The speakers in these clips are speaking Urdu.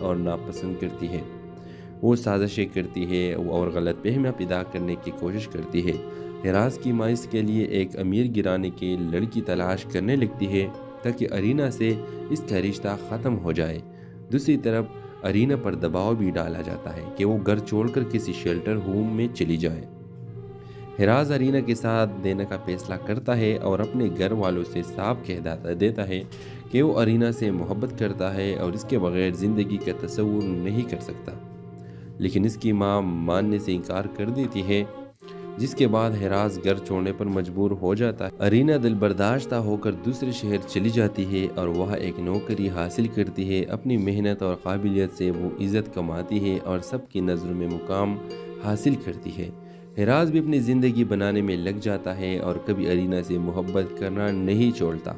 اور ناپسند کرتی ہے۔ وہ سازشیں کرتی ہے اور غلط فہمیاں پیدا کرنے کی کوشش کرتی ہے۔ ہراس کی ماں اس کے لیے ایک امیر گرانے کی لڑکی تلاش کرنے لگتی ہے تاکہ ارینا سے اس کا رشتہ ختم ہو جائے۔ دوسری طرف ارینا پر دباؤ بھی ڈالا جاتا ہے کہ وہ گھر چھوڑ کر کسی شیلٹر ہوم میں چلی جائے۔ ہراس ارینا کے ساتھ دینے کا فیصلہ کرتا ہے اور اپنے گھر والوں سے صاف کہہ دیتا ہے کہ وہ ارینا سے محبت کرتا ہے اور اس کے بغیر زندگی کا تصور نہیں کر سکتا، لیکن اس کی ماں ماننے سے انکار کر دیتی ہے، جس کے بعد ہراس گھر چھوڑنے پر مجبور ہو جاتا ہے۔ ارینا دل برداشتہ ہو کر دوسرے شہر چلی جاتی ہے اور وہاں ایک نوکری حاصل کرتی ہے۔ اپنی محنت اور قابلیت سے وہ عزت کماتی ہے اور سب کی نظروں میں مقام حاصل کرتی ہے۔ ہراس بھی اپنی زندگی بنانے میں لگ جاتا ہے اور کبھی ارینا سے محبت کرنا نہیں چھوڑتا۔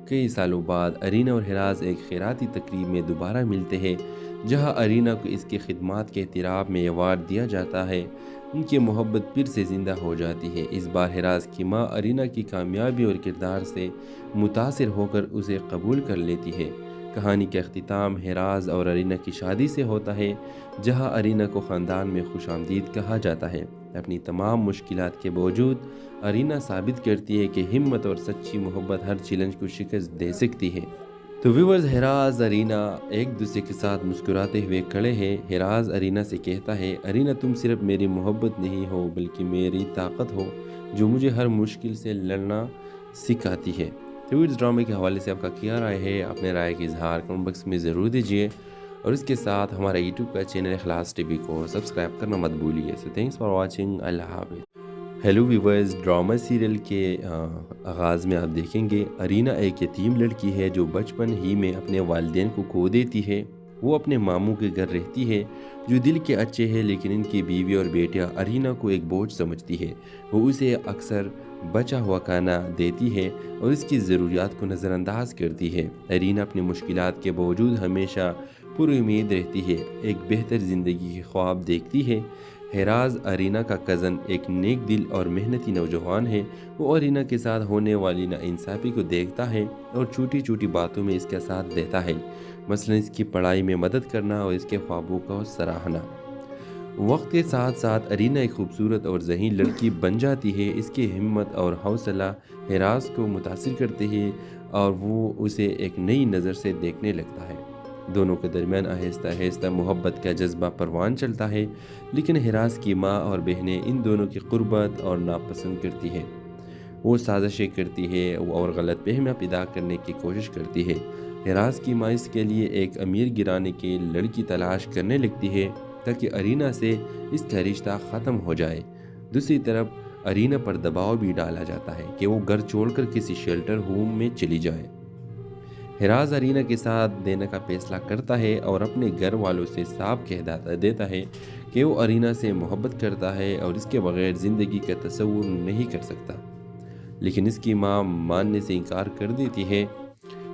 کئی سالوں بعد ارینا اور ہراس ایک خیراتی تقریب میں دوبارہ ملتے ہیں، جہاں ارینا کو اس کی خدمات کے اعتراف میں ایوارڈ دیا جاتا ہے۔ ان کی محبت پھر سے زندہ ہو جاتی ہے۔ اس بار ہراس کی ماں ارینا کی کامیابی اور کردار سے متاثر ہو کر اسے قبول کر لیتی ہے۔ کہانی کا اختتام ہراس اور ارینا کی شادی سے ہوتا ہے، جہاں ارینا کو خاندان میں خوش آمدید کہا جاتا ہے۔ اپنی تمام مشکلات کے باوجود ارینا ثابت کرتی ہے کہ ہمت اور سچی محبت ہر چیلنج کو شکست دے سکتی ہے۔ تو ویورز، ہراس ارینا ایک دوسرے کے ساتھ مسکراتے ہوئے کھڑے ہیں۔ ہراس ارینا سے کہتا ہے، ارینا تم صرف میری محبت نہیں ہو بلکہ میری طاقت ہو جو مجھے ہر مشکل سے لڑنا سکھاتی ہے۔ تو اس ڈرامے کے حوالے سے آپ کا کیا رائے ہے؟ اپنے رائے کا اظہار کمنٹ باکس میں ضرور دیجیے، اور اس کے ساتھ ہمارا یوٹیوب کا چینل اخلاص ٹی وی کو سبسکرائب کرنا مت بھولیے۔ سو تھینکس فار واچنگ، اللہ حافظ۔ ہیلو ویورز، ڈرامہ سیریل کے آغاز میں آپ دیکھیں گے ارینا ایک یتیم لڑکی ہے جو بچپن ہی میں اپنے والدین کو کھو دیتی ہے۔ وہ اپنے ماموں کے گھر رہتی ہے جو دل کے اچھے ہیں، لیکن ان کی بیوی اور بیٹیاں ارینا کو ایک بوجھ سمجھتی ہے۔ وہ اسے اکثر بچا ہوا کھانا دیتی ہے اور اس کی ضروریات کو نظر انداز کرتی ہے۔ ارینا اپنی مشکلات کے باوجود ہمیشہ پر امید رہتی ہے، ایک بہتر زندگی کے خواب دیکھتی ہے۔ ہراس ارینا کا کزن ایک نیک دل اور محنتی نوجوان ہے۔ وہ ارینا کے ساتھ ہونے والی ناانصافی کو دیکھتا ہے اور چھوٹی چھوٹی باتوں میں اس کا ساتھ دیتا ہے، مثلا اس کی پڑھائی میں مدد کرنا اور اس کے خوابوں کو سراہنا۔ وقت کے ساتھ ساتھ ارینا ایک خوبصورت اور ذہین لڑکی بن جاتی ہے۔ اس کی ہمت اور حوصلہ ہراس کو متاثر کرتے ہیں اور وہ اسے ایک نئی نظر سے دیکھنے لگتا ہے۔ دونوں کے درمیان آہستہ آہستہ محبت کا جذبہ پروان چلتا ہے، لیکن ہراس کی ماں اور بہنیں ان دونوں کی قربت اور ناپسند کرتی ہیں۔ وہ سازشیں کرتی ہے اور غلط فہمیاں پیدا کرنے کی کوشش کرتی ہے۔ ہراس کی ماں اس کے لیے ایک امیر گرانے کی لڑکی تلاش کرنے لگتی ہے تاکہ ارینا سے اس کا رشتہ ختم ہو جائے۔ دوسری طرف ارینا پر دباؤ بھی ڈالا جاتا ہے کہ وہ گھر چھوڑ کر کسی شیلٹر ہوم میں چلی جائے۔ ہراس ارینا کے ساتھ دینے کا فیصلہ کرتا ہے اور اپنے گھر والوں سے صاف کہہ دیتا ہے کہ وہ ارینا سے محبت کرتا ہے اور اس کے بغیر زندگی کا تصور نہیں کر سکتا، لیکن اس کی ماں ماننے سے انکار کر دیتی ہے،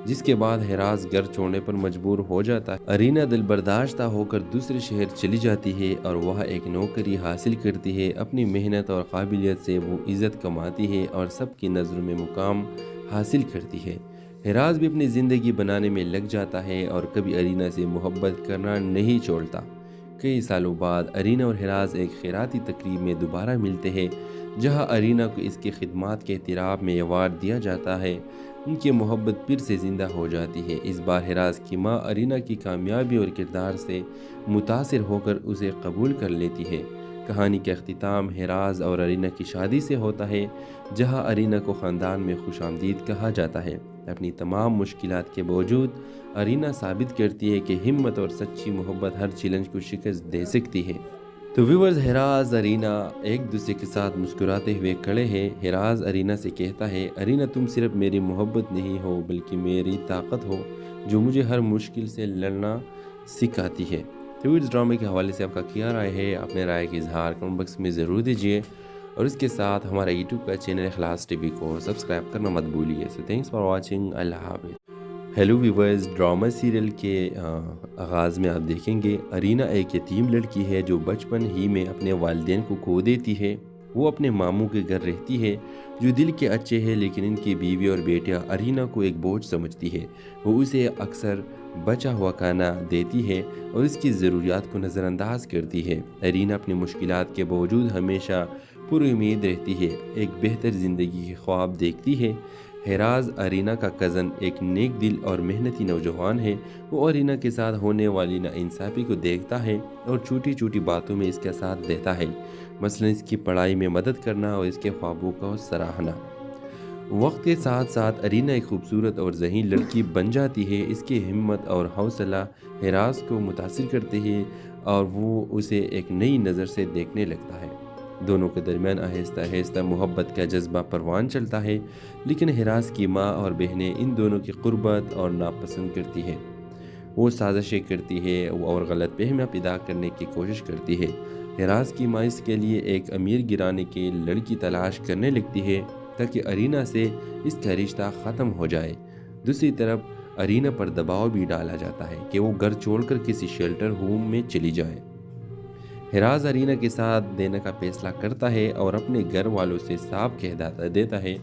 جس کے بعد ہراس گھر چھوڑنے پر مجبور ہو جاتا ہے۔ ارینا دل برداشتہ ہو کر دوسرے شہر چلی جاتی ہے اور وہاں ایک نوکری حاصل کرتی ہے۔ اپنی محنت اور قابلیت سے وہ عزت کماتی ہے اور سب کی نظروں میں مقام حاصل کرتی ہے۔ ہراس بھی اپنی زندگی بنانے میں لگ جاتا ہے اور کبھی ارینا سے محبت کرنا نہیں چھوڑتا۔ کئی سالوں بعد ارینا اور ہراس ایک خیراتی تقریب میں دوبارہ ملتے ہیں، جہاں ارینا کو اس کی خدمات کے اعتراف میں ایوارڈ دیا جاتا ہے۔ ان کی محبت پھر سے زندہ ہو جاتی ہے۔ اس بار ہراس کی ماں ارینا کی کامیابی اور کردار سے متاثر ہو کر اسے قبول کر لیتی ہے۔ کہانی کا اختتام ہراس اور ارینا کی شادی سے ہوتا ہے، جہاں ارینا کو خاندان میں خوش آمدید کہا جاتا ہے۔ اپنی تمام مشکلات کے باوجود ارینا ثابت کرتی ہے کہ ہمت اور سچی محبت ہر چیلنج کو شکست دے سکتی ہے۔ تو ویورز، ہراس ارینا ایک دوسرے کے ساتھ مسکراتے ہوئے کھڑے ہیں۔ ہراس ارینا سے کہتا ہے، ارینا تم صرف میری محبت نہیں ہو بلکہ میری طاقت ہو جو مجھے ہر مشکل سے لڑنا سکھاتی ہے۔ تو اس ڈرامے کے حوالے سے آپ کا کیا رائے ہے؟ اپنے رائے کا اظہار کمنٹ باکس میں ضرور دیجیے، اور اس کے ساتھ ہمارا یوٹیوب کا چینل اخلاص ٹی وی کو سبسکرائب کرنا مت بھولیے۔ سو تھینکس فار واچنگ، اللہ حافظ۔ ہیلو ویورز، ڈرامہ سیریل کے آغاز میں آپ دیکھیں گے ارینا ایک یتیم لڑکی ہے جو بچپن ہی میں اپنے والدین کو کھو دیتی ہے۔ وہ اپنے ماموں کے گھر رہتی ہے جو دل کے اچھے ہیں، لیکن ان کی بیوی اور بیٹیاں ارینا کو ایک بوجھ سمجھتی ہے۔ وہ اسے اکثر بچا ہوا کھانا دیتی ہے اور اس کی ضروریات کو نظر انداز کرتی ہے۔ ارینا اپنی مشکلات کے باوجود ہمیشہ پر امید رہتی ہے، ایک بہتر زندگی کے خواب دیکھتی ہے۔ ہیراز، ارینا کا کزن، ایک نیک دل اور محنتی نوجوان ہے۔ وہ ارینا کے ساتھ ہونے والی ناانصافی کو دیکھتا ہے اور چھوٹی چھوٹی باتوں میں اس کا ساتھ دیتا ہے، مثلا اس کی پڑھائی میں مدد کرنا اور اس کے خوابوں کو سراہنا۔ وقت کے ساتھ ساتھ ارینا ایک خوبصورت اور ذہین لڑکی بن جاتی ہے۔ اس کی ہمت اور حوصلہ ہیراز کو متاثر کرتے ہیں اور وہ اسے ایک نئی نظر سے دیکھنے لگتا ہے۔ دونوں کے درمیان آہستہ آہستہ محبت کا جذبہ پروان چلتا ہے، لیکن ہیراز کی ماں اور بہنیں ان دونوں کی قربت اور ناپسند کرتی ہے۔ وہ سازشیں کرتی ہے اور غلط فہمیاں پیدا کرنے کی کوشش کرتی ہے۔ ہیراز کی ماں اس کے لیے ایک امیر گھرانے کی لڑکی تلاش کرنے لگتی ہے تاکہ ارینا سے اس کا رشتہ ختم ہو جائے۔ دوسری طرف ارینا پر دباؤ بھی ڈالا جاتا ہے کہ وہ گھر چھوڑ کر کسی شیلٹر ہوم میں چلی جائے۔ ہیراز ارینا کے ساتھ دینے کا فیصلہ کرتا ہے اور اپنے گھر والوں سے صاف کہہ دیتا ہے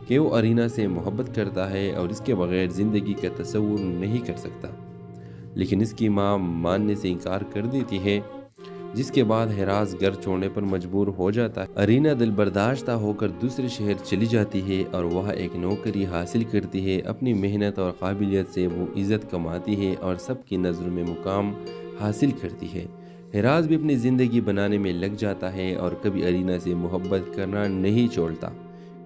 کہ وہ ارینا سے محبت کرتا ہے اور اس کے بغیر زندگی کا تصور نہیں کر سکتا، لیکن اس کی ماں ماننے سے انکار کر دیتی ہے، جس کے بعد ہیراز گھر چھوڑنے پر مجبور ہو جاتا ہے۔ ارینا دل برداشتہ ہو کر دوسرے شہر چلی جاتی ہے اور وہاں ایک نوکری حاصل کرتی ہے۔ اپنی محنت اور قابلیت سے وہ عزت کماتی ہے اور سب کی نظروں میں مقام حاصل کرتی ہے۔ ہیراز بھی اپنی زندگی بنانے میں لگ جاتا ہے اور کبھی ارینا سے محبت کرنا نہیں چھوڑتا۔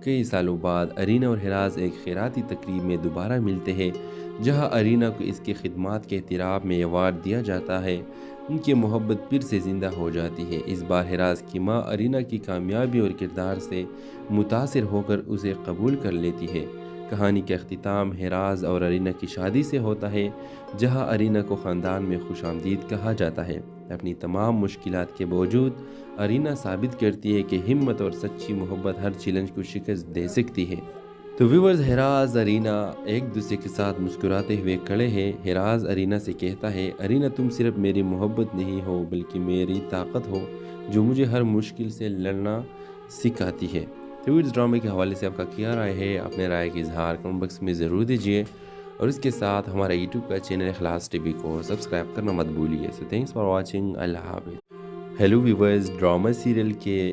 کئی سالوں بعد ارینا اور ہیراز ایک خیراتی تقریب میں دوبارہ ملتے ہیں، جہاں ارینا کو اس کی خدمات کے اعتراف میں ایوارڈ دیا جاتا ہے۔ ان کی محبت پھر سے زندہ ہو جاتی ہے۔ اس بار ہیراز کی ماں ارینا کی کامیابی اور کردار سے متاثر ہو کر اسے قبول کر لیتی ہے۔ کہانی کا اختتام ہیراز اور ارینا کی شادی سے ہوتا ہے، جہاں ارینا کو خاندان میں خوش آمدید کہا جاتا ہے۔ اپنی تمام مشکلات کے باوجود ارینا ثابت کرتی ہے کہ ہمت اور سچی محبت ہر چیلنج کو شکست دے سکتی ہے۔ تو ویورز، ہیراز ارینا ایک دوسرے کے ساتھ مسکراتے ہوئے کھڑے ہیں۔ ہیراز ارینا سے کہتا ہے، ارینا تم صرف میری محبت نہیں ہو بلکہ میری طاقت ہو جو مجھے ہر مشکل سے لڑنا سکھاتی ہے۔ تو اس ڈرامے کے حوالے سے آپ کا کیا رائے ہے؟ اپنے رائے کا اظہار کمنٹ باکس میں ضرور دیجیے، اور اس کے ساتھ ہمارا یوٹیوب کا چینل اخلاص ٹی وی کو سبسکرائب کرنا مت بھولیے۔ سو تھینکس فار واچنگ، اللہ حافظ۔ ہیلو ویورز، ڈرامہ سیریل کے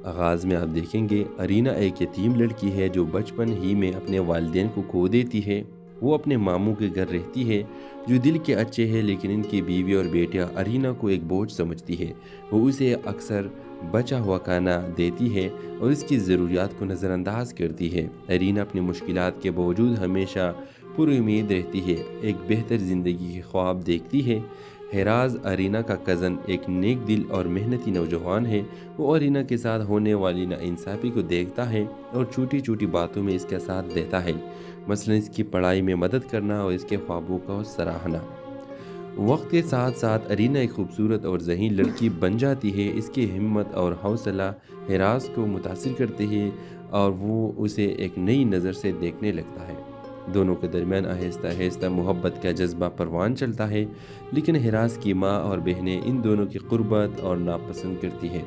آغاز میں آپ دیکھیں گے ارینا ایک یتیم لڑکی ہے جو بچپن ہی میں اپنے والدین کو کھو دیتی ہے۔ وہ اپنے ماموں کے گھر رہتی ہے جو دل کے اچھے ہیں، لیکن ان کی بیوی اور بیٹیاں ارینا کو ایک بوجھ سمجھتی ہے۔ وہ اسے اکثر بچا ہوا کھانا دیتی ہے اور اس کی ضروریات کو نظر انداز کرتی ہے۔ ارینا اپنی مشکلات کے باوجود ہمیشہ پر امید رہتی ہے، ایک بہتر زندگی کے خواب دیکھتی ہے۔ ہیراز، ارینا کا کزن، ایک نیک دل اور محنتی نوجوان ہے۔ وہ ارینا کے ساتھ ہونے والی ناانصافی کو دیکھتا ہے اور چھوٹی چھوٹی باتوں میں اس کا ساتھ دیتا ہے، مثلا اس کی پڑھائی میں مدد کرنا اور اس کے خوابوں کو سراہنا۔ وقت کے ساتھ ساتھ ارینا ایک خوبصورت اور ذہین لڑکی بن جاتی ہے۔ اس کی ہمت اور حوصلہ ہیراز کو متاثر کرتے ہیں اور وہ اسے ایک نئی نظر سے دیکھنے لگتا ہے۔ دونوں کے درمیان آہستہ آہستہ محبت کا جذبہ پروان چلتا ہے، لیکن ہیراز کی ماں اور بہنیں ان دونوں کی قربت اور ناپسند کرتی ہے۔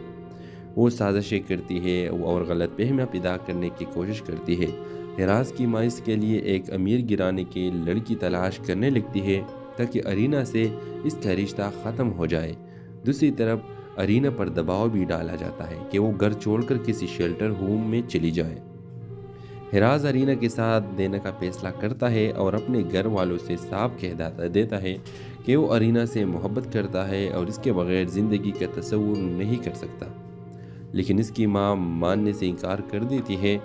وہ سازشیں کرتی ہے اور غلط فہمیاں پیدا کرنے کی کوشش کرتی ہے۔ ہیراز کی ماں اس کے لیے ایک امیر گھرانے کی لڑکی تلاش کرنے لگتی ہے تاکہ ارینا سے اس کا رشتہ ختم ہو جائے۔ دوسری طرف ارینا پر دباؤ بھی ڈالا جاتا ہے کہ وہ گھر چھوڑ کر کسی شیلٹر ہوم میں چلی جائے۔ ہیراز ارینا کے ساتھ دینے کا فیصلہ کرتا ہے اور اپنے گھر والوں سے صاف کہہ دیتا ہے کہ وہ ارینا سے محبت کرتا ہے اور اس کے بغیر زندگی کا تصور نہیں کر سکتا، لیکن اس کی ماں ماننے سے انکار کر دیتی ہے،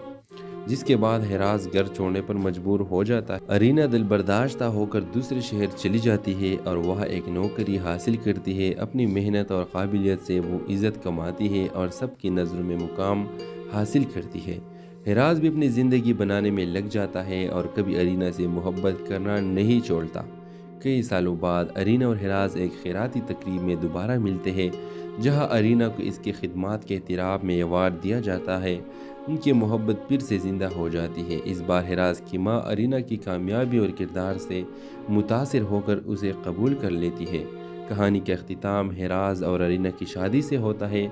جس کے بعد ہیراز گھر چھوڑنے پر مجبور ہو جاتا ہے۔ ارینا دل برداشتہ ہو کر دوسرے شہر چلی جاتی ہے اور وہاں ایک نوکری حاصل کرتی ہے۔ اپنی محنت اور قابلیت سے وہ عزت کماتی ہے اور سب کی نظروں میں مقام حاصل کرتی ہے۔ ہیراز بھی اپنی زندگی بنانے میں لگ جاتا ہے اور کبھی ارینا سے محبت کرنا نہیں چھوڑتا۔ کئی سالوں بعد ارینا اور ہیراز ایک خیراتی تقریب میں دوبارہ ملتے ہیں، جہاں ارینا کو اس کی خدمات کے اعتراف میں ایوارڈ دیا جاتا ہے۔ ان کی محبت پھر سے زندہ ہو جاتی ہے۔ اس بار ہیراز کی ماں ارینا کی کامیابی اور کردار سے متاثر ہو کر اسے قبول کر لیتی ہے۔ کہانی کا اختتام ہیراز اور ارینا کی شادی سے ہوتا ہے،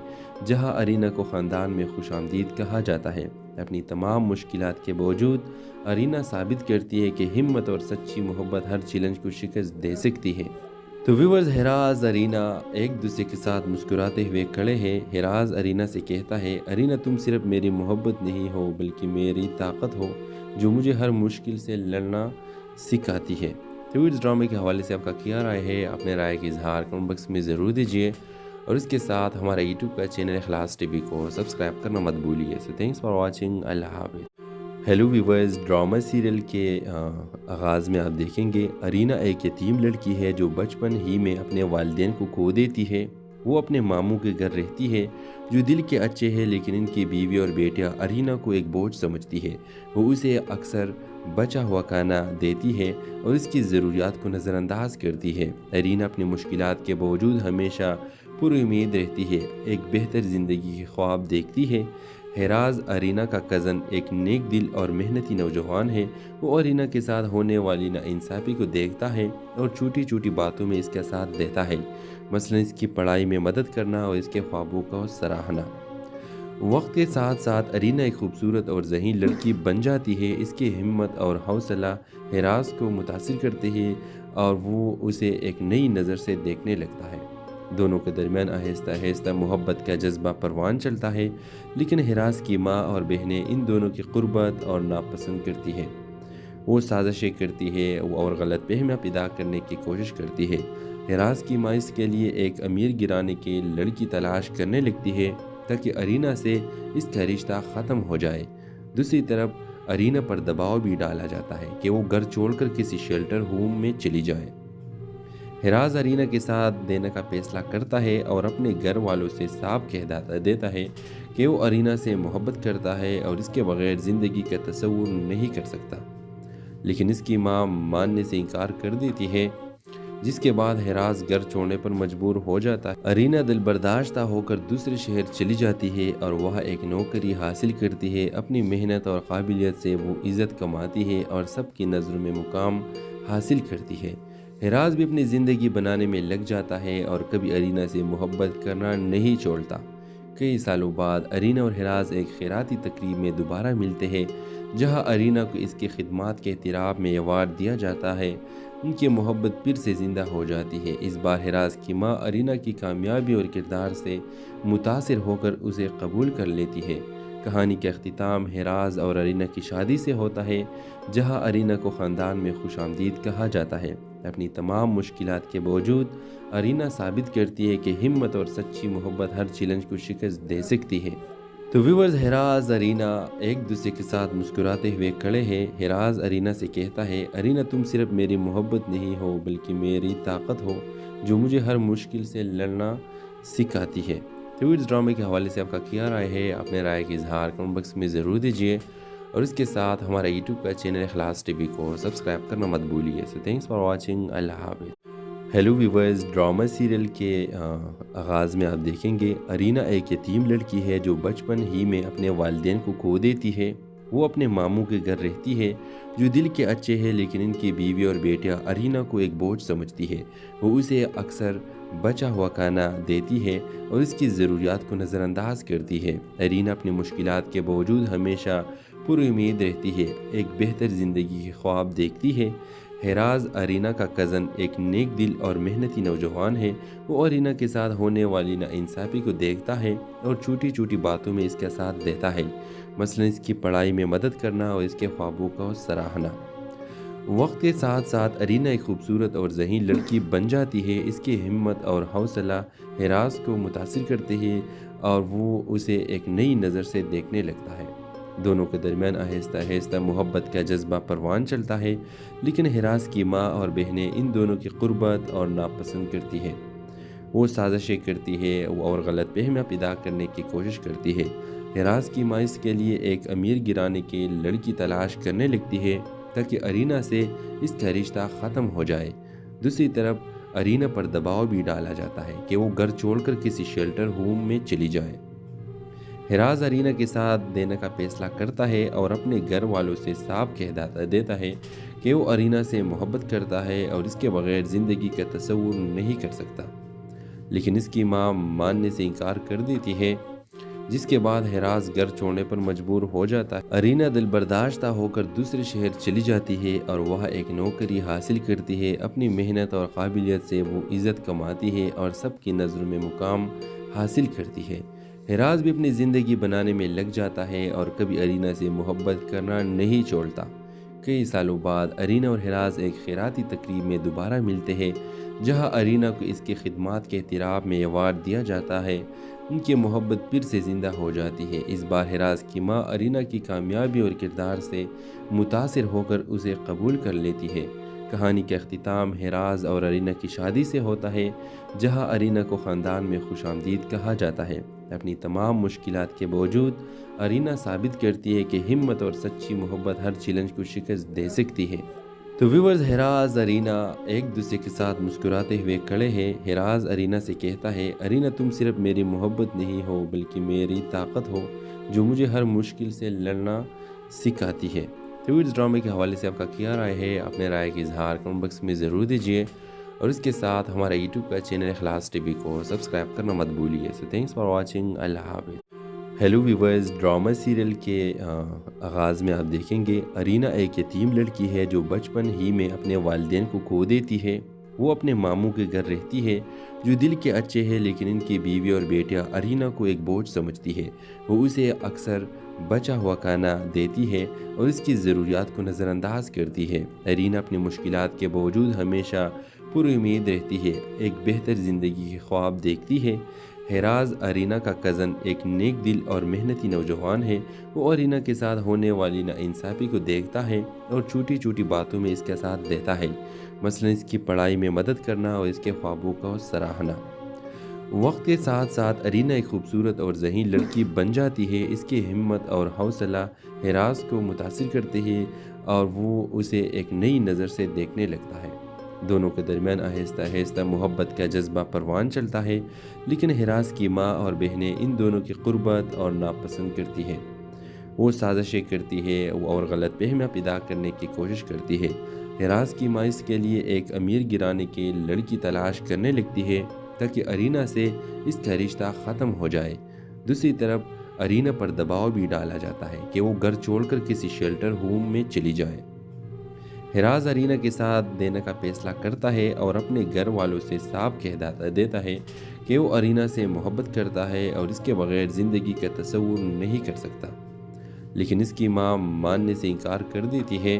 جہاں ارینا کو خاندان میں خوش آمدید کہا جاتا ہے۔ اپنی تمام مشکلات کے باوجود ارینا ثابت کرتی ہے کہ ہمت اور سچی محبت ہر چیلنج کو شکست دے سکتی ہے۔ تو ویورز، ہراز ارینا ایک دوسرے کے ساتھ مسکراتے ہوئے کھڑے ہیں۔ ہراز ارینا سے کہتا ہے، ارینا تم صرف میری محبت نہیں ہو بلکہ میری طاقت ہو جو مجھے ہر مشکل سے لڑنا سکھاتی ہے۔ تو ویورز، ڈرامے کے حوالے سے آپ کا کیا رائے ہے؟ اپنے رائے کا اظہار کمنٹ باکس میں ضرور دیجیے، اور اس کے ساتھ ہمارا یوٹیوب کا چینل اخلاص ٹی وی کو سبسکرائب کرنا مت بھولیے۔ سو تھینکس فار واچنگ، اللہ حافظ۔ ہیلو ویورز، ڈرامہ سیریل کے آغاز میں آپ دیکھیں گے ارینا ایک یتیم لڑکی ہے جو بچپن ہی میں اپنے والدین کو کھو دیتی ہے۔ وہ اپنے ماموں کے گھر رہتی ہے جو دل کے اچھے ہیں، لیکن ان کی بیوی اور بیٹیاں ارینا کو ایک بوجھ سمجھتی ہے۔ وہ اسے اکثر بچا ہوا کھانا دیتی ہے اور اس کی ضروریات کو نظر انداز کرتی ہے۔ ارینا اپنی مشکلات کے باوجود ہمیشہ پر امید رہتی ہے، ایک بہتر زندگی کے خواب دیکھتی ہے۔ ہراز ارینا کا کزن ایک نیک دل اور محنتی نوجوان ہے۔ وہ ارینا کے ساتھ ہونے والی ناانصافی کو دیکھتا ہے اور چھوٹی چھوٹی باتوں میں اس کا ساتھ دیتا ہے، مثلا اس کی پڑھائی میں مدد کرنا اور اس کے خوابوں کو سراہنا۔ وقت کے ساتھ ساتھ ارینا ایک خوبصورت اور ذہین لڑکی بن جاتی ہے۔ اس کی ہمت اور حوصلہ ہراز کو متاثر کرتے ہیں اور وہ اسے ایک نئی نظر سے دیکھنے لگتا ہے۔ دونوں کے درمیان آہستہ آہستہ محبت کا جذبہ پروان چلتا ہے، لیکن ہراز کی ماں اور بہنیں ان دونوں کی قربت اور ناپسند کرتی ہیں۔ وہ سازشیں کرتی ہے اور غلط فہمیاں پیدا کرنے کی کوشش کرتی ہے۔ ہراز کی ماں اس کے لیے ایک امیر گھرانے کی لڑکی تلاش کرنے لگتی ہے تاکہ ارینا سے اس کا رشتہ ختم ہو جائے۔ دوسری طرف ارینا پر دباؤ بھی ڈالا جاتا ہے کہ وہ گھر چھوڑ کر کسی شیلٹر ہوم میں چلی جائے۔ ہراز ارینا کے ساتھ دینے کا فیصلہ کرتا ہے اور اپنے گھر والوں سے صاف کہہ دیتا ہے کہ وہ ارینا سے محبت کرتا ہے اور اس کے بغیر زندگی کا تصور نہیں کر سکتا، لیکن اس کی ماں ماننے سے انکار کر دیتی ہے، جس کے بعد ہراز گھر چھوڑنے پر مجبور ہو جاتا ہے۔ ارینا دل برداشتہ ہو کر دوسرے شہر چلی جاتی ہے اور وہاں ایک نوکری حاصل کرتی ہے۔ اپنی محنت اور قابلیت سے وہ عزت کماتی ہے اور سب کی نظروں میں مقام حاصل کرتی ہے۔ ہراز بھی اپنی زندگی بنانے میں لگ جاتا ہے اور کبھی ارینا سے محبت کرنا نہیں چھوڑتا۔ کئی سالوں بعد ارینا اور ہراز ایک خیراتی تقریب میں دوبارہ ملتے ہیں، جہاں ارینا کو اس کی خدمات کے اعتراف میں ایوارڈ دیا جاتا ہے۔ ان کی محبت پھر سے زندہ ہو جاتی ہے۔ اس بار ہراز کی ماں ارینا کی کامیابی اور کردار سے متاثر ہو کر اسے قبول کر لیتی ہے۔ کہانی کا اختتام ہراز اور ارینا کی شادی سے ہوتا ہے، جہاں ارینا کو خاندان میں خوش آمدید کہا جاتا ہے۔ اپنی تمام مشکلات کے باوجود ارینا ثابت کرتی ہے کہ ہمت اور سچی محبت ہر چیلنج کو شکست دے سکتی ہے۔ تو ویورز، ہراز ارینا ایک دوسرے کے ساتھ مسکراتے ہوئے کھڑے ہیں۔ ہراز ارینا سے کہتا ہے، ارینا تم صرف میری محبت نہیں ہو بلکہ میری طاقت ہو جو مجھے ہر مشکل سے لڑنا سکھاتی ہے۔ تو ویورز، ڈرامے کے حوالے سے آپ کا کیا رائے ہے؟ اپنے رائے کا اظہار کمنٹ باکس میں ضرور دیجیے، اور اس کے ساتھ ہمارا یوٹیوب کا چینل اخلاص ٹی وی کو سبسکرائب کرنا مت بھولیے۔ سو تھینکس فار واچنگ، اللہ حافظ۔ ہیلو ویورز، ڈرامہ سیریل کے آغاز میں آپ دیکھیں گے ارینا ایک یتیم لڑکی ہے جو بچپن ہی میں اپنے والدین کو کھو دیتی ہے۔ وہ اپنے ماموں کے گھر رہتی ہے جو دل کے اچھے ہیں، لیکن ان کی بیوی اور بیٹیاں ارینا کو ایک بوجھ سمجھتی ہے۔ وہ اسے اکثر بچا ہوا کھانا دیتی ہے اور اس کی ضروریات کو نظر انداز کرتی ہے۔ ارینا اپنی مشکلات کے باوجود ہمیشہ پر امید رہتی ہے، ایک بہتر زندگی کے خواب دیکھتی ہے۔ ہراز ارینا کا کزن ایک نیک دل اور محنتی نوجوان ہے۔ وہ ارینا کے ساتھ ہونے والی ناانصافی کو دیکھتا ہے اور چھوٹی چھوٹی باتوں میں اس کا ساتھ دیتا ہے، مثلا اس کی پڑھائی میں مدد کرنا اور اس کے خوابوں کو سراہنا۔ وقت کے ساتھ ساتھ ارینا ایک خوبصورت اور ذہین لڑکی بن جاتی ہے۔ اس کی ہمت اور حوصلہ ہراز کو متاثر کرتے ہیں اور وہ اسے ایک نئی نظر سے دیکھنے لگتا ہے۔ دونوں کے درمیان آہستہ آہستہ محبت کا جذبہ پروان چلتا ہے، لیکن ہراز کی ماں اور بہنیں ان دونوں کی قربت اور ناپسند کرتی ہیں۔ وہ سازشیں کرتی ہے اور غلط فہمیاں پیدا کرنے کی کوشش کرتی ہے۔ ہراز کی ماں اس کے لیے ایک امیر گھرانے کی لڑکی تلاش کرنے لگتی ہے تاکہ ارینا سے اس کا رشتہ ختم ہو جائے۔ دوسری طرف ارینا پر دباؤ بھی ڈالا جاتا ہے کہ وہ گھر چھوڑ کر کسی شیلٹر ہوم میں چلی جائے۔ ہراز ارینا کے ساتھ دینے کا فیصلہ کرتا ہے اور اپنے گھر والوں سے صاف کہہ دیتا ہے کہ وہ ارینا سے محبت کرتا ہے اور اس کے بغیر زندگی کا تصور نہیں کر سکتا، لیکن اس کی ماں ماننے سے انکار کر دیتی ہے، جس کے بعد ہراس گھر چھوڑنے پر مجبور ہو جاتا ہے۔ ارینا دل برداشتہ ہو کر دوسرے شہر چلی جاتی ہے اور وہاں ایک نوکری حاصل کرتی ہے۔ اپنی محنت اور قابلیت سے وہ عزت کماتی ہے اور سب کی نظروں میں مقام حاصل کرتی ہے۔ ہراس بھی اپنی زندگی بنانے میں لگ جاتا ہے اور کبھی ارینا سے محبت کرنا نہیں چھوڑتا۔ کئی سالوں بعد ارینا اور ہراس ایک خیراتی تقریب میں دوبارہ ملتے ہیں، جہاں ارینا کو اس کی خدمات کے اعتراف میں ایوارڈ دیا جاتا ہے۔ ان کی محبت پھر سے زندہ ہو جاتی ہے۔ اس بار ہراس کی ماں ارینا کی کامیابی اور کردار سے متاثر ہو کر اسے قبول کر لیتی ہے۔ کہانی کا اختتام ہراس اور ارینا کی شادی سے ہوتا ہے، جہاں ارینا کو خاندان میں خوش آمدید کہا جاتا ہے۔ اپنی تمام مشکلات کے باوجود ارینا ثابت کرتی ہے کہ ہمت اور سچی محبت ہر چیلنج کو شکست دے سکتی ہے۔ تو ویورز، ہراس ارینا ایک دوسرے کے ساتھ مسکراتے ہوئے کھڑے ہیں۔ ہراس ارینا سے کہتا ہے، ارینا تم صرف میری محبت نہیں ہو بلکہ میری طاقت ہو جو مجھے ہر مشکل سے لڑنا سکھاتی ہے۔ تو اس ڈرامے کے حوالے سے آپ کا کیا رائے ہے؟ اپنے رائے کا اظہار کمنٹ باکس میں ضرور دیجیے، اور اس کے ساتھ ہمارا یوٹیوب کا چینل اخلاص ٹی وی کو سبسکرائب کرنا مت بھولیے۔ سو تھینکس فار واچنگ، اللہ حافظ۔ ہیلو ویورز، ڈرامہ سیریل کے آغاز میں آپ دیکھیں گے ارینا ایک یتیم لڑکی ہے جو بچپن ہی میں اپنے والدین کو کھو دیتی ہے۔ وہ اپنے ماموں کے گھر رہتی ہے جو دل کے اچھے ہیں، لیکن ان کی بیوی اور بیٹیاں ارینا کو ایک بوجھ سمجھتی ہے۔ وہ اسے اکثر بچا ہوا کھانا دیتی ہے اور اس کی ضروریات کو نظر انداز کرتی ہے۔ ارینا اپنی مشکلات کے باوجود ہمیشہ پر امید رہتی ہے، ایک بہتر زندگی کے خواب دیکھتی ہے۔ ہراس ارینا کا کزن ایک نیک دل اور محنتی نوجوان ہے۔ وہ ارینا کے ساتھ ہونے والی ناانصافی کو دیکھتا ہے اور چھوٹی چھوٹی باتوں میں اس کا ساتھ دیتا ہے، مثلا اس کی پڑھائی میں مدد کرنا اور اس کے خوابوں کو سراہنا۔ وقت کے ساتھ ساتھ ارینا ایک خوبصورت اور ذہین لڑکی بن جاتی ہے۔ اس کی ہمت اور حوصلہ ہراس کو متاثر کرتے ہیں اور وہ اسے ایک نئی نظر سے دیکھنے لگتا ہے۔ دونوں کے درمیان آہستہ آہستہ محبت کا جذبہ پروان چلتا ہے، لیکن ہراس کی ماں اور بہنیں ان دونوں کی قربت اور ناپسند کرتی ہیں۔ وہ سازشیں کرتی ہے اور غلط فہمیاں پیدا کرنے کی کوشش کرتی ہے۔ ہراس کی ماں اس کے لیے ایک امیر گھرانے کی لڑکی تلاش کرنے لگتی ہے تاکہ ارینا سے اس کا رشتہ ختم ہو جائے۔ دوسری طرف ارینا پر دباؤ بھی ڈالا جاتا ہے کہ وہ گھر چھوڑ کر کسی شیلٹر ہوم میں چلی جائے۔ ہراس ارینا کے ساتھ دینے کا فیصلہ کرتا ہے اور اپنے گھر والوں سے صاف کہہ دیتا ہے کہ وہ ارینا سے محبت کرتا ہے اور اس کے بغیر زندگی کا تصور نہیں کر سکتا، لیکن اس کی ماں ماننے سے انکار کر دیتی ہے،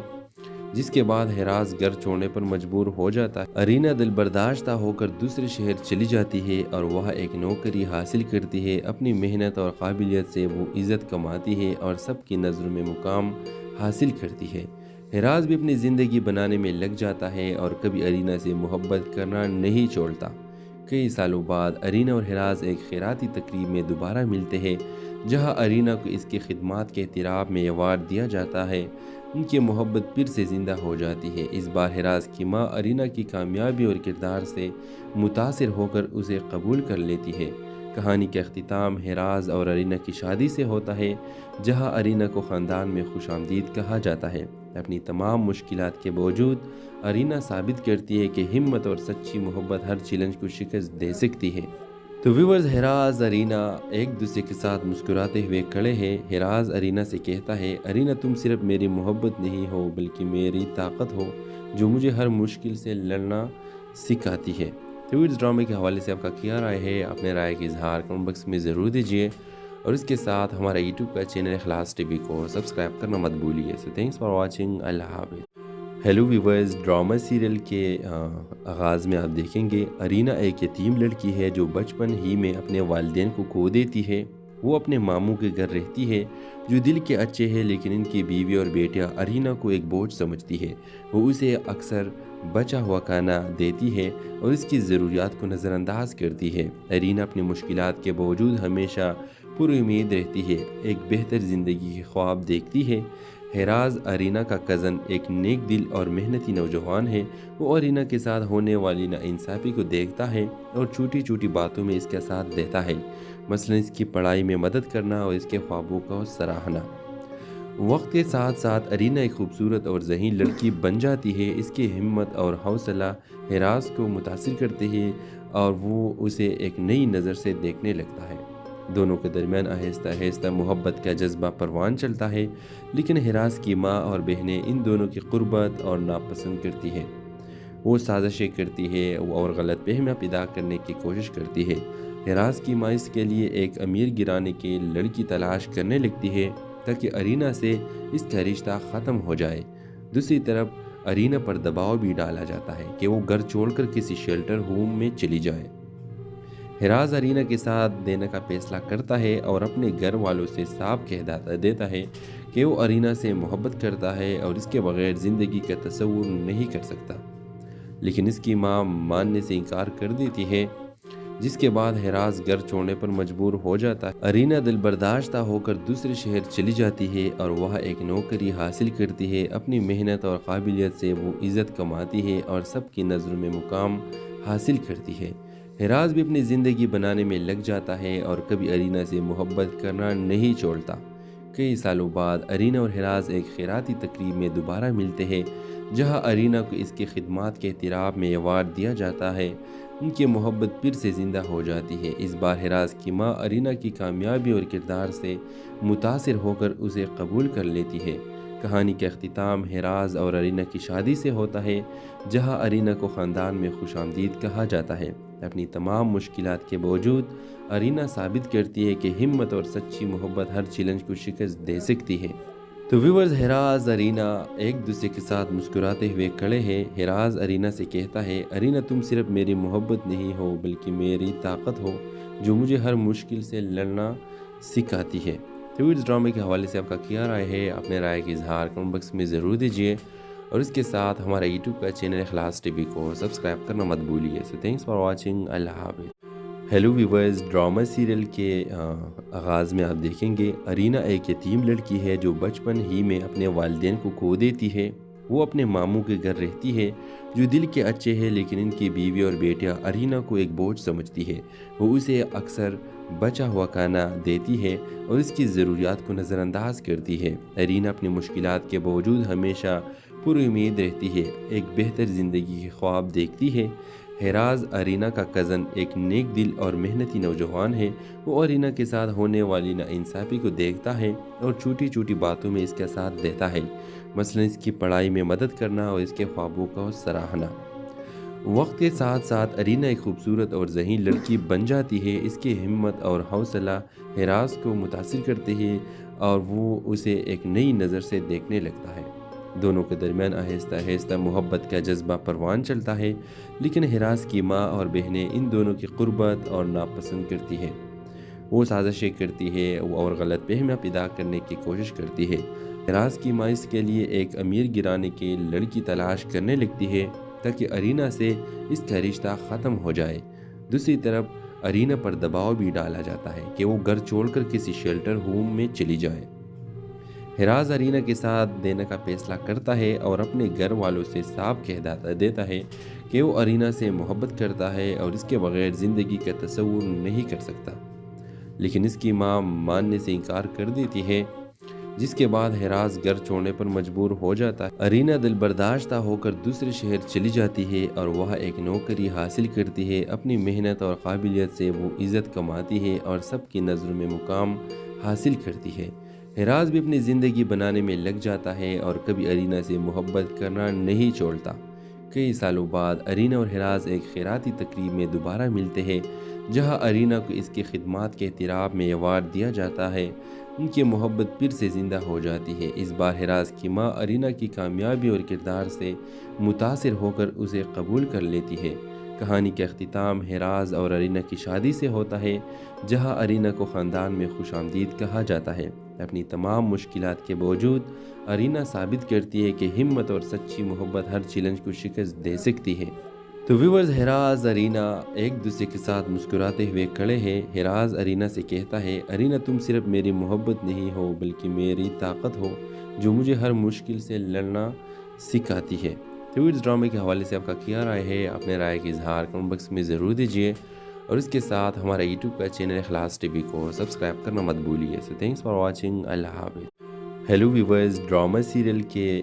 جس کے بعد ہراس گھر چھوڑنے پر مجبور ہو جاتا ہے۔ ارینا دل برداشتہ ہو کر دوسرے شہر چلی جاتی ہے اور وہاں ایک نوکری حاصل کرتی ہے۔ اپنی محنت اور قابلیت سے وہ عزت کماتی ہے اور سب کی نظروں میں مقام حاصل کرتی ہے۔ ہراس بھی اپنی زندگی بنانے میں لگ جاتا ہے اور کبھی ارینا سے محبت کرنا نہیں چھوڑتا۔ کئی سالوں بعد ارینا اور ہراس ایک خیراتی تقریب میں دوبارہ ملتے ہیں، جہاں ارینا کو اس کی خدمات کے اعتراف میں ایوارڈ دیا جاتا ہے۔ ان کی محبت پھر سے زندہ ہو جاتی ہے۔ اس بار ہراس کی ماں ارینا کی کامیابی اور کردار سے متاثر ہو کر اسے قبول کر لیتی ہے۔ کہانی کا اختتام ہراس اور ارینا کی شادی سے ہوتا ہے، جہاں ارینا کو خاندان میں خوش آمدید کہا جاتا ہے۔ اپنی تمام مشکلات کے باوجود ارینا ثابت کرتی ہے کہ ہمت اور سچی محبت ہر چیلنج کو شکست دے سکتی ہے۔ تو ویورز، ہراس ارینا ایک دوسرے کے ساتھ مسکراتے ہوئے کھڑے ہیں۔ ہراس ارینا سے کہتا ہے، ارینا تم صرف میری محبت نہیں ہو بلکہ میری طاقت ہو جو مجھے ہر مشکل سے لڑنا سکھاتی ہے۔ تو اس ڈرامے کے حوالے سے آپ کا کیا رائے ہے؟ اپنے رائے کا اظہار کمنٹ باکس میں ضرور دیجیے، اور اس کے ساتھ ہمارا یوٹیوب کا چینل اخلاص ٹی وی کو سبسکرائب کرنا مت بھولیے۔ سو تھینکس فار واچنگ، اللہ حافظ۔ ہیلو ویورز، ڈرامہ سیریل کے آغاز میں آپ دیکھیں گے ارینا ایک یتیم لڑکی ہے جو بچپن ہی میں اپنے والدین کو کھو دیتی ہے۔ وہ اپنے ماموں کے گھر رہتی ہے جو دل کے اچھے ہیں، لیکن ان کی بیوی اور بیٹیاں ارینا کو ایک بوجھ سمجھتی ہے۔ وہ اسے اکثر بچا ہوا کھانا دیتی ہے اور اس کی ضروریات کو نظر انداز کرتی ہے۔ ارینا اپنی مشکلات کے باوجود ہمیشہ پر امید رہتی ہے، ایک بہتر زندگی کے خواب دیکھتی ہے۔ ہراس ارینا کا کزن ایک نیک دل اور محنتی نوجوان ہے۔ وہ ارینا کے ساتھ ہونے والی ناانصافی کو دیکھتا ہے اور چھوٹی چھوٹی باتوں میں اس کا ساتھ دیتا ہے، مثلا اس کی پڑھائی میں مدد کرنا اور اس کے خوابوں کو سراہنا۔ وقت کے ساتھ ساتھ ارینا ایک خوبصورت اور ذہین لڑکی بن جاتی ہے۔ اس کی ہمت اور حوصلہ ہراس کو متاثر کرتے ہیں اور وہ اسے ایک نئی نظر سے دیکھنے لگتا ہے۔ دونوں کے درمیان آہستہ آہستہ محبت کا جذبہ پروان چلتا ہے، لیکن حراز کی ماں اور بہنیں ان دونوں کی قربت اور ناپسند کرتی ہے۔ وہ سازشیں کرتی ہے اور غلط فہمیاں پیدا کرنے کی کوشش کرتی ہے۔ حراز کی ماں اس کے لیے ایک امیر گرانے کی لڑکی تلاش کرنے لگتی ہے تاکہ ارینا سے اس کا رشتہ ختم ہو جائے۔ دوسری طرف ارینا پر دباؤ بھی ڈالا جاتا ہے کہ وہ گھر چھوڑ کر کسی شیلٹر ہوم میں چلی جائے۔ حراز ارینا کے ساتھ دینے کا فیصلہ کرتا ہے اور اپنے گھر والوں سے صاف کہہ دیتا ہے کہ وہ ارینا سے محبت کرتا ہے اور اس کے بغیر زندگی کا تصور نہیں کر سکتا، لیکن اس کی ماں ماننے سے انکار کر دیتی ہے، جس کے بعد حراز گھر چھوڑنے پر مجبور ہو جاتا ہے۔ ارینا دل برداشتہ ہو کر دوسرے شہر چلی جاتی ہے اور وہاں ایک نوکری حاصل کرتی ہے۔ اپنی محنت اور قابلیت سے وہ عزت کماتی ہے اور سب کی نظروں میں مقام حاصل کرتی ہے۔ حراز بھی اپنی زندگی بنانے میں لگ جاتا ہے اور کبھی ارینا سے محبت کرنا نہیں چھوڑتا۔ کئی سالوں بعد ارینا اور حراز ایک خیراتی تقریب میں دوبارہ ملتے ہیں، جہاں ارینا کو اس کی خدمات کے اعتراف میں ایوارڈ دیا جاتا ہے۔ ان کی محبت پھر سے زندہ ہو جاتی ہے۔ اس بار حراز کی ماں ارینا کی کامیابی اور کردار سے متاثر ہو کر اسے قبول کر لیتی ہے۔ کہانی کا اختتام حراز اور ارینا کی شادی سے ہوتا ہے، جہاں ارینا کو خاندان میں خوش آمدید کہا جاتا ہے۔ اپنی تمام مشکلات کے باوجود ارینا ثابت کرتی ہے کہ ہمت اور سچی محبت ہر چیلنج کو شکست دے سکتی ہے۔ تو ویورز، حراز ارینا ایک دوسرے کے ساتھ مسکراتے ہوئے کھڑے ہیں۔ حراز ارینا سے کہتا ہے، ارینا تم صرف میری محبت نہیں ہو بلکہ میری طاقت ہو جو مجھے ہر مشکل سے لڑنا سکھاتی ہے۔ تو اس ڈرامے کے حوالے سے آپ کا کیا رائے ہے؟ اپنے رائے کا اظہار کمنٹ باکس میں ضرور دیجیے، اور اس کے ساتھ ہمارا یوٹیوب کا چینل اخلاص ٹی وی کو سبسکرائب کرنا مت بھولیے۔ سو تھینکس فار واچنگ، اللہ حافظ۔ ہیلو ویورز، ڈرامہ سیریل کے آغاز میں آپ دیکھیں گے ارینا ایک یتیم لڑکی ہے جو بچپن ہی میں اپنے والدین کو کھو دیتی ہے۔ وہ اپنے ماموں کے گھر رہتی ہے جو دل کے اچھے ہیں، لیکن ان کی بیوی اور بیٹیاں ارینا کو ایک بوجھ سمجھتی ہے۔ وہ اسے اکثر بچا ہوا کھانا دیتی ہے اور اس کی ضروریات کو نظر انداز کرتی ہے۔ ارینا اپنی مشکلات کے باوجود ہمیشہ پر امید رہتی ہے، ایک بہتر زندگی کے خواب دیکھتی ہے۔ حراز ارینا کا کزن ایک نیک دل اور محنتی نوجوان ہے۔ وہ ارینا کے ساتھ ہونے والی ناانصافی کو دیکھتا ہے اور چھوٹی چھوٹی باتوں میں اس کا ساتھ دیتا ہے، مثلا اس کی پڑھائی میں مدد کرنا اور اس کے خوابوں کو سراہنا۔ وقت کے ساتھ ساتھ ارینا ایک خوبصورت اور ذہین لڑکی بن جاتی ہے۔ اس کی ہمت اور حوصلہ حراز کو متاثر کرتے ہیں اور وہ اسے ایک نئی نظر سے دیکھنے لگتا ہے۔ دونوں کے درمیان آہستہ آہستہ محبت کا جذبہ پروان چلتا ہے، لیکن حراز کی ماں اور بہنیں ان دونوں کی قربت اور ناپسند کرتی ہے۔ وہ سازشیں کرتی ہے اور غلط فہمیاں پیدا کرنے کی کوشش کرتی ہے۔ حراز کی ماں اس کے لیے ایک امیر گرانے کی لڑکی تلاش کرنے لگتی ہے تاکہ ارینا سے اس کا رشتہ ختم ہو جائے۔ دوسری طرف ارینا پر دباؤ بھی ڈالا جاتا ہے کہ وہ گھر چھوڑ کر کسی شیلٹر ہوم میں چلی جائے۔ حراز ارینا کے ساتھ دینے کا فیصلہ کرتا ہے اور اپنے گھر والوں سے صاف کہہ دیتا ہے کہ وہ ارینا سے محبت کرتا ہے اور اس کے بغیر زندگی کا تصور نہیں کر سکتا، لیکن اس کی ماں ماننے سے انکار کر دیتی ہے، جس کے بعد حراز گھر چھوڑنے پر مجبور ہو جاتا ہے۔ ارینا دل برداشتہ ہو کر دوسرے شہر چلی جاتی ہے اور وہاں ایک نوکری حاصل کرتی ہے۔ اپنی محنت اور قابلیت سے وہ عزت کماتی ہے اور سب کی نظروں میں مقام حاصل کرتی ہے۔ حراز بھی اپنی زندگی بنانے میں لگ جاتا ہے اور کبھی ارینا سے محبت کرنا نہیں چھوڑتا۔ کئی سالوں بعد ارینا اور حراز ایک خیراتی تقریب میں دوبارہ ملتے ہیں، جہاں ارینا کو اس کی خدمات کے اعتراف میں ایوارڈ دیا جاتا ہے۔ ان کی محبت پھر سے زندہ ہو جاتی ہے۔ اس بار حراز کی ماں ارینا کی کامیابی اور کردار سے متاثر ہو کر اسے قبول کر لیتی ہے۔ کہانی کا اختتام حراز اور ارینا کی شادی سے ہوتا ہے، جہاں ارینا کو خاندان میں خوش آمدید کہا جاتا ہے۔ اپنی تمام مشکلات کے باوجود ارینا ثابت کرتی ہے کہ ہمت اور سچی محبت ہر چیلنج کو شکست دے سکتی ہے۔ تو ویورز، حراز ارینا ایک دوسرے کے ساتھ مسکراتے ہوئے کھڑے ہیں۔ حراز ارینا سے کہتا ہے، ارینا تم صرف میری محبت نہیں ہو بلکہ میری طاقت ہو جو مجھے ہر مشکل سے لڑنا سکھاتی ہے۔ تو اس ڈرامے کے حوالے سے آپ کا کیا رائے ہے؟ اپنے رائے کا اظہار کمنٹ باکس میں ضرور دیجیے، اور اس کے ساتھ ہمارا یوٹیوب کا چینل اخلاص ٹی وی کو سبسکرائب کرنا مت بھولیے۔ سو تھینکس فار واچنگ، اللہ حافظ۔ ہیلو ویورز، ڈرامہ سیریل کے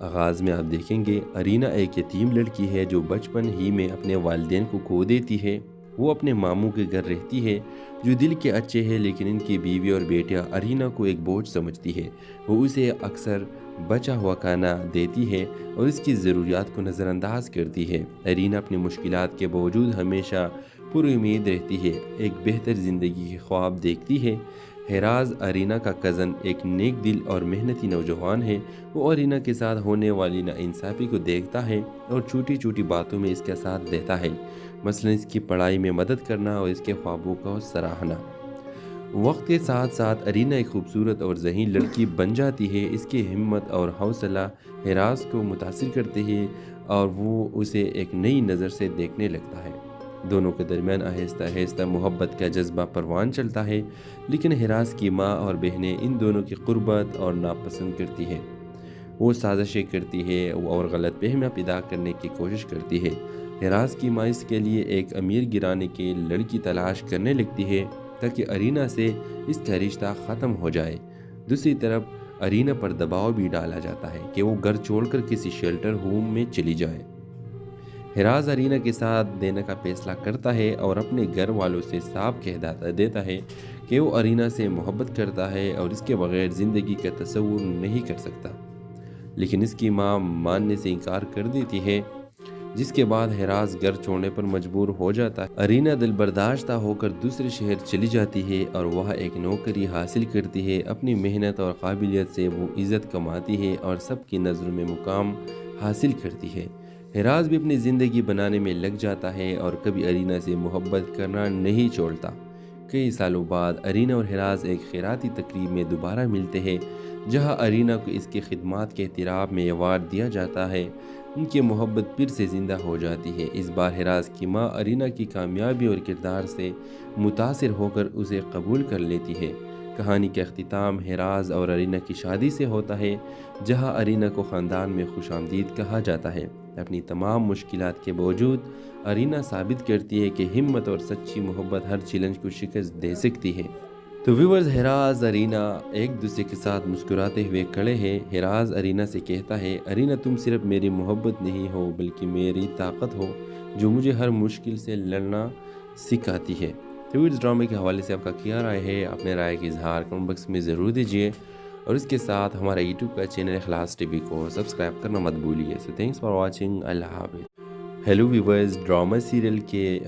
آغاز میں آپ دیکھیں گے ارینا ایک یتیم لڑکی ہے جو بچپن ہی میں اپنے والدین کو کھو دیتی ہے۔ وہ اپنے ماموں کے گھر رہتی ہے جو دل کے اچھے ہیں، لیکن ان کی بیوی اور بیٹیاں ارینا کو ایک بوجھ سمجھتی ہے۔ وہ اسے اکثر بچا ہوا کھانا دیتی ہے اور اس کی ضروریات کو نظر انداز کرتی ہے۔ ارینا اپنی مشکلات کے باوجود ہمیشہ پر امید رہتی ہے، ایک بہتر زندگی کے خواب دیکھتی ہے۔ ہیراز، ارینا کا کزن، ایک نیک دل اور محنتی نوجوان ہے۔ وہ ارینا کے ساتھ ہونے والی ناانصافی کو دیکھتا ہے اور چھوٹی چھوٹی باتوں میں اس کا ساتھ دیتا ہے، مثلا اس کی پڑھائی میں مدد کرنا اور اس کے خوابوں کو سراہنا۔ وقت کے ساتھ ساتھ ارینا ایک خوبصورت اور ذہین لڑکی بن جاتی ہے۔ اس کی ہمت اور حوصلہ ہیراز کو متاثر کرتے ہیں اور وہ اسے ایک نئی نظر سے دیکھنے لگتا ہے۔ دونوں کے درمیان آہستہ آہستہ محبت کا جذبہ پروان چلتا ہے، لیکن ہیراز کی ماں اور بہنیں ان دونوں کی قربت اور ناپسند کرتی ہے۔ وہ سازشیں کرتی ہے اور غلط فہمیاں پیدا کرنے کی کوشش کرتی ہے۔ ہیراز کی ماں اس کے لیے ایک امیر گھرانے کی لڑکی تلاش کرنے لگتی ہے تاکہ ارینا سے اس کا رشتہ ختم ہو جائے۔ دوسری طرف ارینا پر دباؤ بھی ڈالا جاتا ہے کہ وہ گھر چھوڑ کر کسی شیلٹر ہوم میں چلی جائے۔ ہیراز ارینا کے ساتھ دینے کا فیصلہ کرتا ہے اور اپنے گھر والوں سے صاف کہہ دیتا ہے کہ وہ ارینا سے محبت کرتا ہے اور اس کے بغیر زندگی کا تصور نہیں کر سکتا، لیکن اس کی ماں ماننے سے انکار کر دیتی ہے، جس کے بعد ہیراز گھر چھوڑنے پر مجبور ہو جاتا ہے۔ ارینا دل برداشتہ ہو کر دوسرے شہر چلی جاتی ہے اور وہاں ایک نوکری حاصل کرتی ہے۔ اپنی محنت اور قابلیت سے وہ عزت کماتی ہے اور سب کی نظروں میں مقام حاصل کرتی ہے۔ ہیراز بھی اپنی زندگی بنانے میں لگ جاتا ہے اور کبھی ارینا سے محبت کرنا نہیں چھوڑتا۔ کئی سالوں بعد ارینا اور ہیراز ایک خیراتی تقریب میں دوبارہ ملتے ہیں، جہاں ارینا کو اس کی خدمات کے اعتراف میں ایوارڈ دیا جاتا ہے۔ ان کی محبت پھر سے زندہ ہو جاتی ہے۔ اس بار ہیراز کی ماں ارینا کی کامیابی اور کردار سے متاثر ہو کر اسے قبول کر لیتی ہے۔ کہانی کا اختتام ہیراز اور ارینا کی شادی سے ہوتا ہے، جہاں ارینا کو خاندان میں خوش آمدید کہا جاتا ہے۔ اپنی تمام مشکلات کے باوجود ارینا ثابت کرتی ہے کہ ہمت اور سچی محبت ہر چیلنج کو شکست دے سکتی ہے۔ تو ویورز، ہیراز ارینا ایک دوسرے کے ساتھ مسکراتے ہوئے کھڑے ہیں۔ ہیراز ارینا سے کہتا ہے، ارینا تم صرف میری محبت نہیں ہو بلکہ میری طاقت ہو جو مجھے ہر مشکل سے لڑنا سکھاتی ہے۔ تو اس ڈرامے کے حوالے سے آپ کا کیا رائے ہے؟ اپنے رائے کا اظہار کمنٹ باکس میں ضرور دیجیے اور اس کے ساتھ ہمارا یوٹیوب کا چینل اخلاص ٹی وی کو سبسکرائب کرنا مت بھولیے۔ سو تھینکس فار واچنگ، اللہ حافظ۔ ہیلو ویورز، ڈرامہ سیریل کے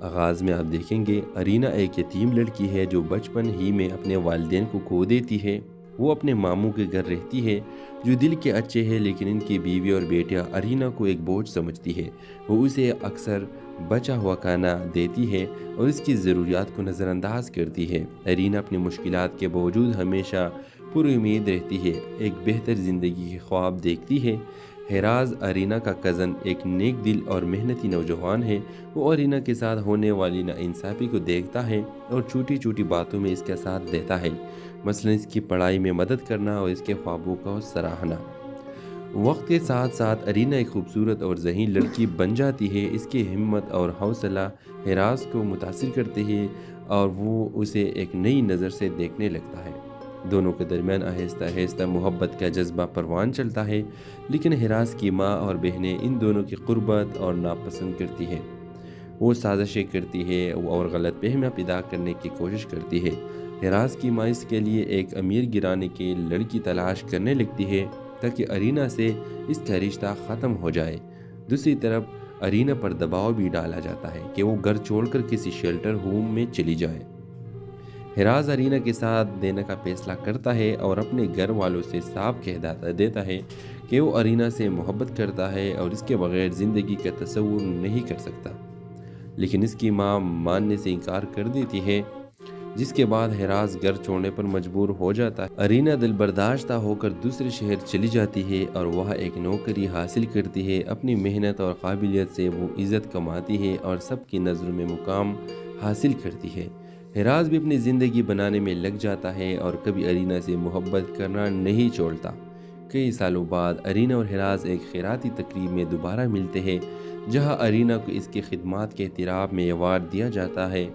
آغاز میں آپ دیکھیں گے ارینا ایک یتیم لڑکی ہے جو بچپن ہی میں اپنے والدین کو کھو دیتی ہے۔ وہ اپنے ماموں کے گھر رہتی ہے جو دل کے اچھے ہیں، لیکن ان کی بیوی اور بیٹیاں ارینا کو ایک بوجھ سمجھتی ہے۔ وہ اسے اکثر بچا ہوا کھانا دیتی ہے اور اس کی ضروریات کو نظر انداز کرتی ہے۔ ارینا اپنی مشکلات کے باوجود ہمیشہ پر امید رہتی ہے، ایک بہتر زندگی کے خواب دیکھتی ہے۔ ہیراز، ارینا کا کزن، ایک نیک دل اور محنتی نوجوان ہے۔ وہ ارینا کے ساتھ ہونے والی ناانصافی کو دیکھتا ہے اور چھوٹی چھوٹی باتوں میں اس کا ساتھ دیتا ہے، مثلا اس کی پڑھائی میں مدد کرنا اور اس کے خوابوں کو سراہنا۔ وقت کے ساتھ ساتھ ارینا ایک خوبصورت اور ذہین لڑکی بن جاتی ہے۔ اس کی ہمت اور حوصلہ ہیراز کو متاثر کرتے ہیں اور وہ اسے ایک نئی نظر سے دیکھنے لگتا ہے۔ دونوں کے درمیان آہستہ آہستہ محبت کا جذبہ پروان چلتا ہے، لیکن ہیراز کی ماں اور بہنیں ان دونوں کی قربت اور ناپسند کرتی ہیں۔ وہ سازشیں کرتی ہے اور غلط فہمیاں پیدا کرنے کی کوشش کرتی ہے۔ ہیراز کی ماں اس کے لیے ایک امیر گھرانے کی لڑکی تلاش کرنے لگتی ہے تاکہ ارینا سے اس کا رشتہ ختم ہو جائے۔ دوسری طرف ارینا پر دباؤ بھی ڈالا جاتا ہے کہ وہ گھر چھوڑ کر کسی شیلٹر ہوم میں چلی جائے۔ ہیراز ارینا کے ساتھ دینے کا فیصلہ کرتا ہے اور اپنے گھر والوں سے صاف کہہ دیتا ہے کہ وہ ارینا سے محبت کرتا ہے اور اس کے بغیر زندگی کا تصور نہیں کر سکتا، لیکن اس کی ماں ماننے سے انکار کر دیتی ہے، جس کے بعد ہیراز گھر چھوڑنے پر مجبور ہو جاتا ہے۔ ارینا دل برداشتہ ہو کر دوسرے شہر چلی جاتی ہے اور وہاں ایک نوکری حاصل کرتی ہے۔ اپنی محنت اور قابلیت سے وہ عزت کماتی ہے اور سب کی نظروں میں مقام حاصل کرتی ہے۔ ہیراز بھی اپنی زندگی بنانے میں لگ جاتا ہے اور کبھی ارینا سے محبت کرنا نہیں چھوڑتا۔ کئی سالوں بعد ارینا اور ہیراز ایک خیراتی تقریب میں دوبارہ ملتے ہیں، جہاں ارینا کو اس کی خدمات کے اعتراف میں ایوارڈ دیا جاتا ہے۔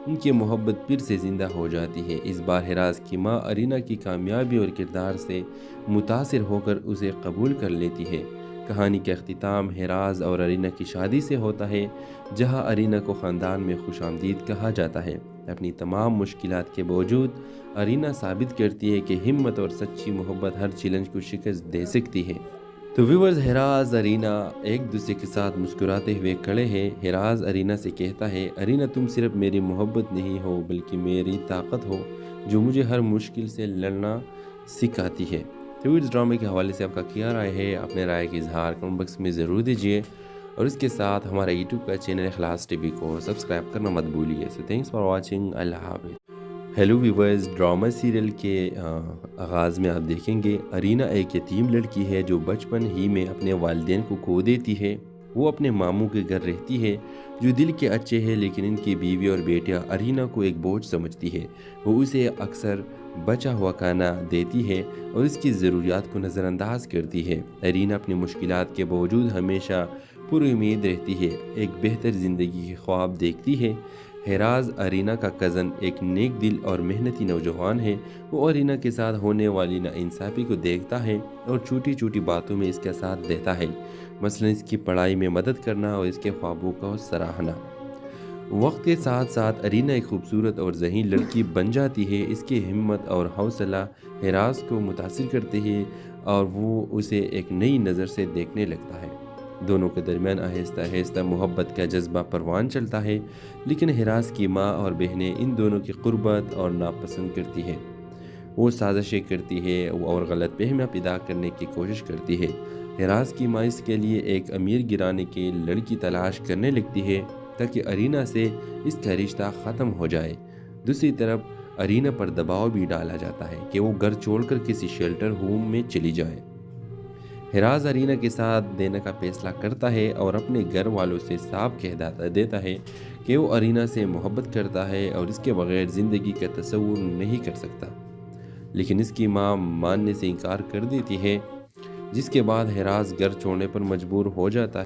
ان کی محبت پھر سے زندہ ہو جاتی ہے۔ اس بار ہیراز کی ماں ارینا کی کامیابی اور کردار سے متاثر ہو کر اسے قبول کر لیتی ہے۔ کہانی کا اختتام ہراز اور ارینا کی شادی سے ہوتا ہے، جہاں ارینا کو خاندان میں خوش آمدید کہا جاتا ہے۔ اپنی تمام مشکلات کے باوجود ارینا ثابت کرتی ہے کہ ہمت اور سچی محبت ہر چیلنج کو شکست دے سکتی ہے۔ تو ویورز، ہراز ارینا ایک دوسرے کے ساتھ مسکراتے ہوئے کھڑے ہیں۔ ہراز ارینا سے کہتا ہے، ارینا تم صرف میری محبت نہیں ہو بلکہ میری طاقت ہو جو مجھے ہر مشکل سے لڑنا سکھاتی ہے۔ تو اس ڈرامے کے حوالے سے آپ کا کیا رائے ہے؟ اپنے رائے کا اظہار کمنٹ باکس میں ضرور دیجیے، اور اس کے ساتھ ہمارا یوٹیوب کا چینل اخلاص ٹی وی کو سبسکرائب کرنا مت بھولیے۔ سو تھینکس فار واچنگ، اللہ حافظ۔ ہیلو ویورز، ڈرامہ سیریل کے آغاز میں آپ دیکھیں گے ارینا ایک یتیم لڑکی ہے جو بچپن ہی میں اپنے والدین کو کھو دیتی ہے۔ وہ اپنے ماموں کے گھر رہتی ہے جو دل کے اچھے ہیں، لیکن ان کی بیوی اور بیٹیاں ارینا کو ایک بوجھ سمجھتی ہے۔ وہ اسے اکثر بچا ہوا کھانا دیتی ہے اور اس کی ضروریات کو نظر انداز کرتی ہے۔ ارینا اپنی مشکلات کے باوجود ہمیشہ پر امید رہتی ہے، ایک بہتر زندگی کے خواب دیکھتی ہے۔ ہراز ارینا کا کزن ایک نیک دل اور محنتی نوجوان ہے۔ وہ ارینا کے ساتھ ہونے والی ناانصافی کو دیکھتا ہے اور چھوٹی چھوٹی باتوں میں اس کا ساتھ دیتا ہے، مثلا اس کی پڑھائی میں مدد کرنا اور اس کے خوابوں کو سراہنا۔ وقت کے ساتھ ساتھ ارینا ایک خوبصورت اور ذہین لڑکی بن جاتی ہے۔ اس کی ہمت اور حوصلہ ہراز کو متاثر کرتے ہیں اور وہ اسے ایک نئی نظر سے دیکھنے لگتا ہے۔ دونوں کے درمیان آہستہ آہستہ محبت کا جذبہ پروان چلتا ہے، لیکن ہراز کی ماں اور بہنیں ان دونوں کی قربت اور ناپسند کرتی ہیں۔ وہ سازشیں کرتی ہے اور غلط فہمیاں پیدا کرنے کی کوشش کرتی ہے۔ ہراز کی ماں اس کے لیے ایک امیر گھرانے کی لڑکی تلاش کرنے لگتی ہے تاکہ ارینا سے اس کا رشتہ ختم ہو جائے۔ دوسری طرف ارینا پر دباؤ بھی ڈالا جاتا ہے کہ وہ گھر چھوڑ کر کسی شیلٹر ہوم میں چلی جائے۔ ہراز ارینا کے ساتھ دینے کا فیصلہ کرتا ہے اور اپنے گھر والوں سے صاف کہہ دیتا ہے کہ وہ ارینا سے محبت کرتا ہے اور اس کے بغیر زندگی کا تصور نہیں کر سکتا، لیکن اس کی ماں ماننے سے انکار کر دیتی ہے، جس کے بعد ہراز گھر چھوڑنے پر مجبور ہو جاتا ہے۔